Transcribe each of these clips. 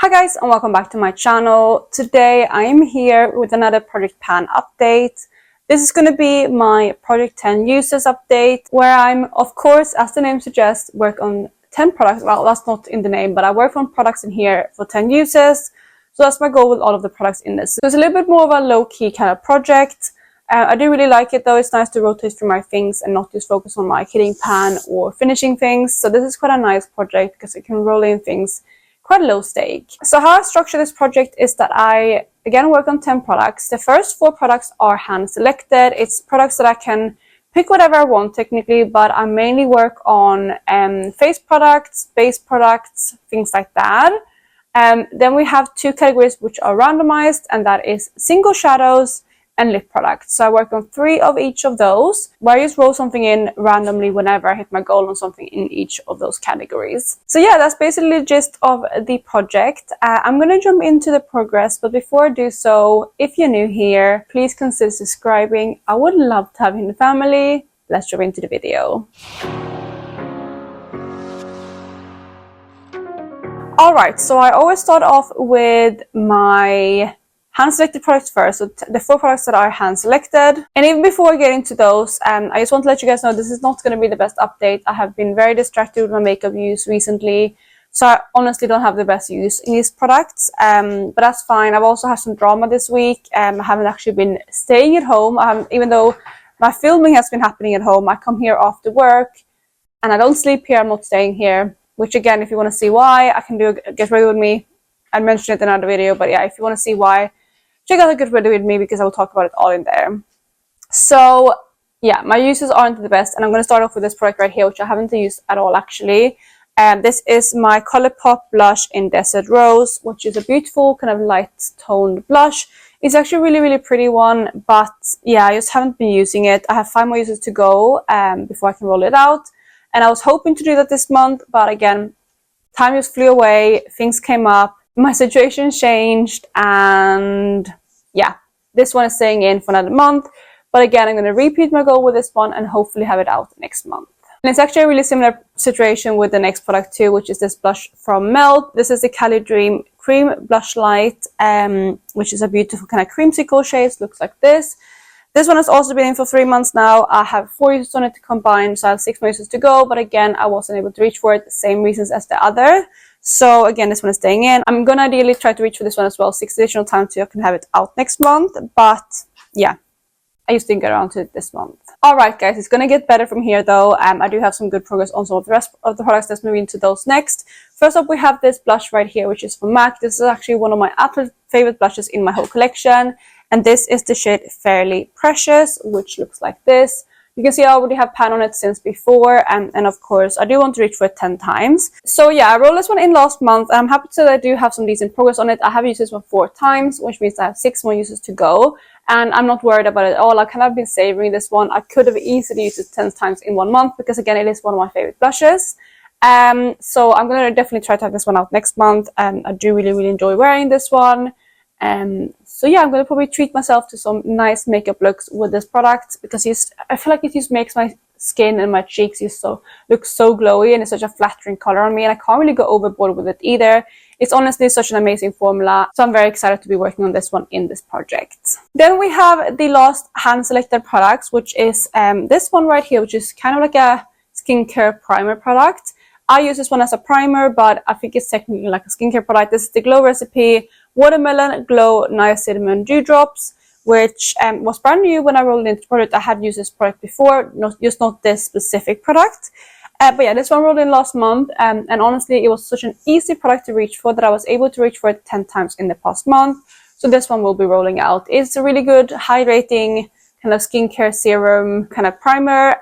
Hi guys, and welcome back to my channel. Today I am here with another Project Pan update. This is going to be my Project 10 users update, where I'm, of course, as the name suggests, work on 10 products. Well, that's not in the name, but I work on products in here for 10 users. So that's my goal with all of the products in this. So it's a little bit more of a low-key kind of project. I do really like it though. It's nice to rotate through my things and not just focus on my killing pan or finishing things. So this is quite a nice project because it can roll in things quite low stake. So how I structure this project is that I again work on 10 products. The first 4 products are hand selected. It's products that I can pick whatever I want technically, but I mainly work on face products, base products, things like that. Then we have 2 categories which are randomized, and that is single shadows and lip products. So I work on 3 of each of those, where I just roll something in randomly whenever I hit my goal on something in each of those categories. So yeah, that's basically the gist of the project. I'm going to jump into the progress, but before I do so, if you're new here, please consider subscribing. I would love to have you in the family. Let's jump into the video. Alright, so I always start off with my hand selected products first, so the 4 products that are hand selected. And even before I get into those, I just want to let you guys know this is not going to be the best update. I have been very distracted with my makeup use recently, so I honestly don't have the best use in these products, but that's fine. I've also had some drama this week. I haven't actually been staying at home. Even though my filming has been happening at home, I come here after work and I don't sleep here. I'm not staying here, which again, if you want to see why, I can do a Get Ready With Me. I mentioned it in another video, but yeah, if you want to see why, check out a Get Ready With Me because I will talk about it all in there. So yeah, my uses aren't the best, and I'm going to start off with this product right here, which I haven't used at all actually. This is my Colourpop blush in Desert Rose, which is a beautiful kind of light toned blush. It's actually a really, really pretty one, but yeah, I just haven't been using it. I have 5 more uses to go before I can roll it out, and I was hoping to do that this month, but again, time just flew away, things came up, my situation changed, and yeah, this one is staying in for another month. But again, I'm going to repeat my goal with this one and hopefully have it out next month. And it's actually a really similar situation with the next product too, which is this blush from Melt. This is the Cali Dream Cream Blush Light, which is a beautiful kind of creamsicle shade. It looks like this. This one has also been in for 3 months now. I have 4 uses on it to combine, so I have 6 more uses to go. But again, I wasn't able to reach for it, the same reasons as the other. So again, this one is staying in. I'm gonna ideally try to reach for this one as well, 6 additional times, so I can have it out next month. But yeah, I just didn't get around to it this month. Alright guys, it's gonna get better from here though. I do have some good progress on some of the rest of the products. Let's move into those next. First up, we have this blush right here, which is from MAC. This is actually one of my absolute favorite blushes in my whole collection. And this is the shade Fairly Precious, which looks like this. You can see I already have pan on it since before, and of course I do want to reach for it 10 times. So yeah, I rolled this one in last month, and I'm happy to say that I do have some decent progress on it. I have used this one 4 times, which means I have 6 more uses to go, and I'm not worried about it at all. I kind of been savoring this one. I could have easily used it 10 times in 1 month because again, it is one of my favorite blushes. So I'm going to definitely try to have this one out next month. I do really, really enjoy wearing this one. So yeah, I'm going to probably treat myself to some nice makeup looks with this product because I feel like it just makes my skin and my cheeks just look so glowy, and it's such a flattering color on me, and I can't really go overboard with it either. It's honestly such an amazing formula, so I'm very excited to be working on this one in this project. Then we have the last hand selected products, which is this one right here, which is kind of like a skincare primer product. I use this one as a primer, but I think it's technically like a skincare product. This is the Glow Recipe Watermelon Glow Niacinamide Dewdrops, which was brand new when I rolled into the product. I had used this product before, not this specific product. But yeah, this one rolled in last month, and honestly, it was such an easy product to reach for that I was able to reach for it 10 times in the past month. So this one will be rolling out. It's a really good hydrating kind of skincare serum kind of primer.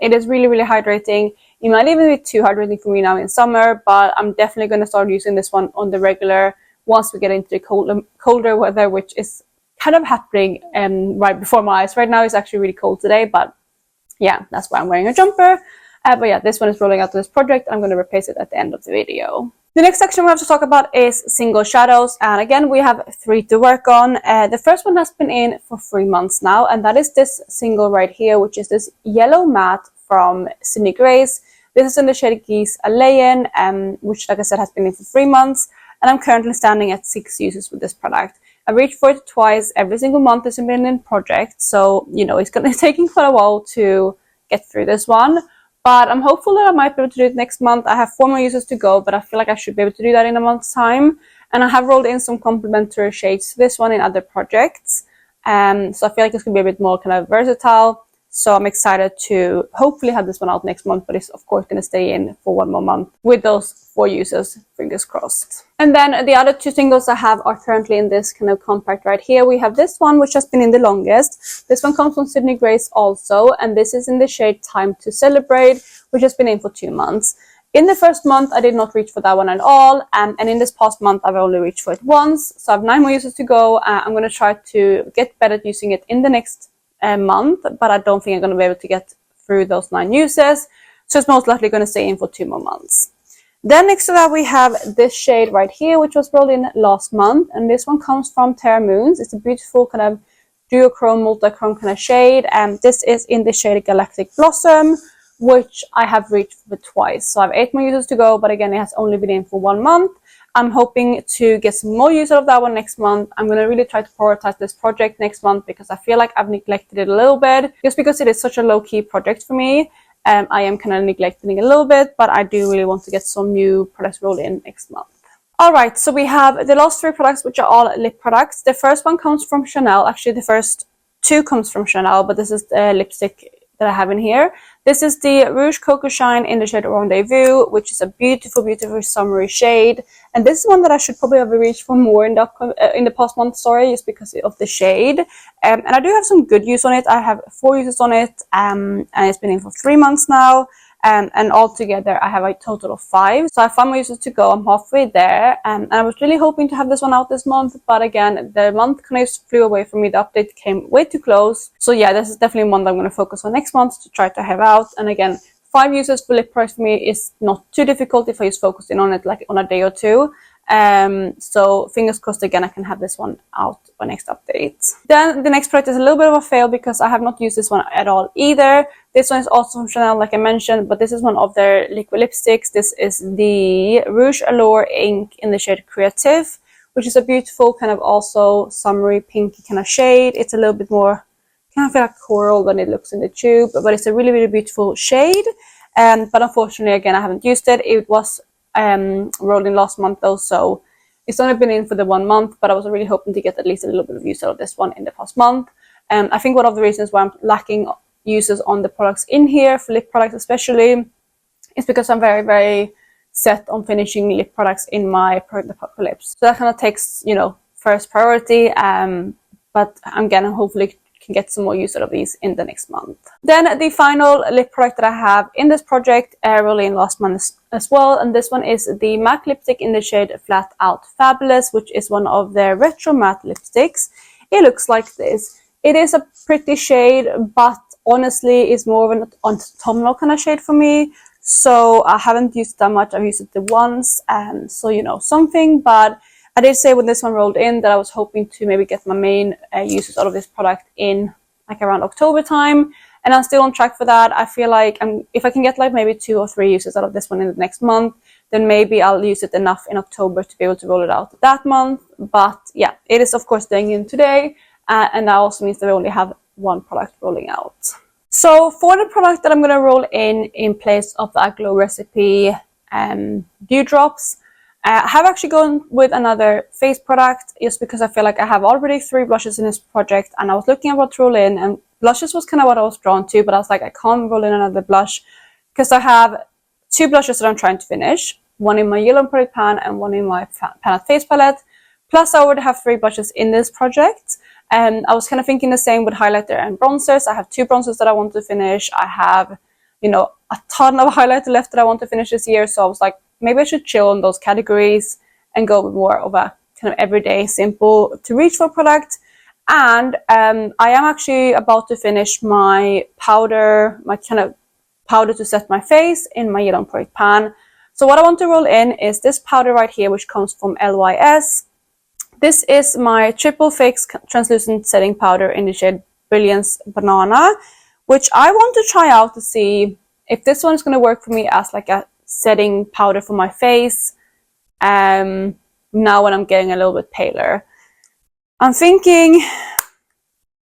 It is really, really hydrating. It might even be too hydrating for me now in summer, but I'm definitely going to start using this one on the regular once we get into the colder weather, which is kind of happening right before my eyes. Right now it's actually really cold today, but yeah, that's why I'm wearing a jumper. But yeah, this one is rolling out to this project. I'm going to replace it at the end of the video. The next section we have to talk about is single shadows, and again we have 3 to work on. The first one has been in for 3 months now, and that is this single right here, which is this yellow matte from Sydney Grace. This is in the shade Geese Alayan, which like I said has been in for 3 months. and I'm currently standing at 6 uses with this product. I reached for it twice every single month. It's been in project, so you know it's gonna taking quite a while to get through this one. But I'm hopeful that I might be able to do it next month. I have 4 more uses to go, but I feel like I should be able to do that in a month's time. And I have rolled in some complementary shades to this one in other projects. So I feel like it's going to be a bit more kind of versatile. So I'm excited to hopefully have this one out next month, but it's of course going to stay in for 1 more month with those 4 uses, fingers crossed. And then the other 2 singles I have are currently in this kind of compact right here. We have this one, which has been in the longest. This one comes from Sydney Grace also, and this is in the shade Time to Celebrate, which has been in for 2 months. In the first month, I did not reach for that one at all, and in this past month, I've only reached for it once, so I have 9 more uses to go. I'm going to try to get better at using it in the next month, but I don't think I'm going to be able to get through those 9 uses, so it's most likely going to stay in for 2 more months. Then next to that, we have this shade right here, which was rolled in last month, and this one comes from Terra Moons. It's a beautiful kind of duochrome, multichrome kind of shade, and this is in the shade Galactic Blossom, which I have reached for twice. So I have 8 more uses to go, but again, it has only been in for 1 month. I'm hoping to get some more use out of that one next month. I'm going to really try to prioritize this project next month because I feel like I've neglected it a little bit, just because it is such a low-key project for me. I am kind of neglecting it a little bit, but I do really want to get some new products rolled in next month. Alright, so we have the last 3 products, which are all lip products. The first one comes from Chanel. Actually, the first 2 comes from Chanel, but this is the lipstick that I have in here. This is the Rouge Coco Shine in the shade Rendezvous, which is a beautiful, beautiful summery shade. And this is one that I should probably have reached for more in the past month, sorry, just because of the shade. And I do have some good use on it. I have 4 uses on it, and it's been in for 3 months now. And altogether, I have a total of 5. So I have 5 more uses to go. I'm halfway there. And I was really hoping to have this one out this month. But again, the month kind of flew away from me. The update came way too close. So yeah, this is definitely one that I'm going to focus on next month to try to have out. And again, 5 uses for lip products for me is not too difficult if I just focus in on it like on a day or 2. So fingers crossed again I can have this one out by next update. Then the next product is a little bit of a fail because I have not used this one at all either. This one is also from Chanel, like I mentioned, but this is one of their liquid lipsticks. This is the Rouge Allure ink in the shade Creative, which is a beautiful kind of also summery pinky kind of shade. It's a little bit more kind of feel like coral than it looks in the tube, but it's a really, really beautiful shade. But unfortunately, again, I haven't used it. It was rolled in last month though, so it's only been in for the 1 month, but I was really hoping to get at least a little bit of use out of this one in the past month. I think one of the reasons why I'm lacking uses on the products in here, for lip products especially, is because I'm very, very set on finishing lip products in my product for lips. So that kind of takes, you know, first priority, but I'm gonna hopefully can get some more use out of these in the next month. Then the final lip product that I have in this project, rolled in last month as well, and this one is the MAC lipstick in the shade Flat Out Fabulous, which is one of their retro matte lipsticks. It looks like this. It is a pretty shade, but honestly it's more of an autumnal kind of shade for me, so I haven't used it that much. I've used it once, and so you know something, but I did say when this one rolled in that I was hoping to maybe get my main uses out of this product in like around October time, and I'm still on track for that. I feel like if I can get like maybe 2 or 3 uses out of this one in the next month, then maybe I'll use it enough in October to be able to roll it out that month. But yeah, it is of course staying in today, and that also means that I only have 1 product rolling out. So for the product that I'm going to roll in place of the Glow Recipe Dew Drops, I have actually gone with another face product just because I feel like I have already 3 blushes in this project, and I was looking at what to roll in, and blushes was kind of what I was drawn to, but I was like, I can't roll in another blush because I have 2 blushes that I'm trying to finish, one in my Yellow Product pan and one in my Pan Face palette, plus I already have 3 blushes in this project. And I was kind of thinking the same with highlighter and bronzers. I have 2 bronzers that I want to finish. I have, you know, a ton of highlighter left that I want to finish this year, so I was like, maybe I should chill on those categories and go with more of a kind of everyday, simple to reach for product. And I am actually about to finish my powder, my kind of powder to set my face in my Yellow Product pan. So what I want to roll in is this powder right here, which comes from LYS. This is my Triple Fix Translucent Setting Powder in the shade Brilliance Banana, which I want to try out to see if this one is going to work for me as like a setting powder for my face. now when I'm getting a little bit paler. I'm thinking,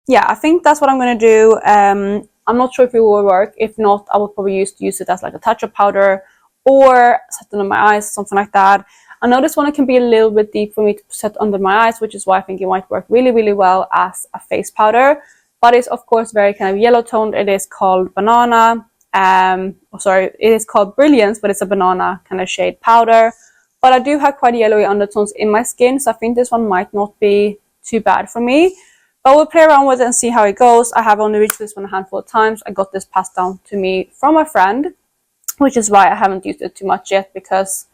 yeah, I think that's what I'm going to do. I'm not sure if it will work. If not, I will probably use it as like a touch-up powder or set it under my eyes, something like that. I know this one can be a little bit deep for me to set under my eyes, which is why I think it might work really, really well as a face powder. But it's of course very kind of yellow toned. It is called Banana. It is called Brilliance, but it's a banana kind of shade powder. But I do have quite yellowy undertones in my skin, so I think this one might not be too bad for me. But we'll play around with it and see how it goes. I have only reached this one a handful of times. I got this passed down to me from a friend, which is why I haven't used it too much yet, because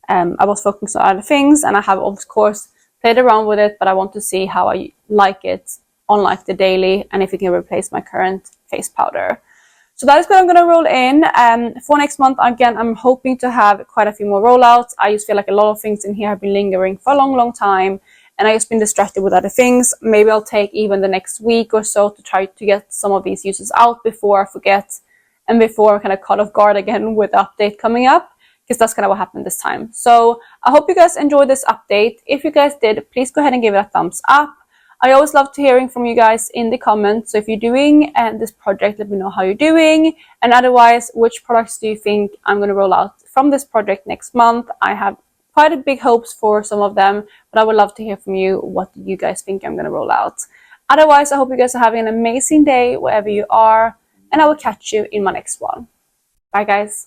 I was focusing on other things, and I have of course played around with it, but I want to see how I like it on like the daily and if it can replace my current face powder. So that is what I'm going to roll in. For next month, again, I'm hoping to have quite a few more rollouts. I just feel like a lot of things in here have been lingering for a long, long time, and I just been distracted with other things. Maybe I'll take even the next week or so to try to get some of these uses out before I forget and before I'm kind of caught off guard again with the update coming up, because that's kind of what happened this time. So I hope you guys enjoyed this update. If you guys did, please go ahead and give it a thumbs up. I always love to hearing from you guys in the comments. So if you're doing this project, let me know how you're doing. And otherwise, which products do you think I'm going to roll out from this project next month? I have quite a big hopes for some of them, but I would love to hear from you. What do you guys think I'm going to roll out? Otherwise, I hope you guys are having an amazing day wherever you are, and I will catch you in my next one. Bye, guys.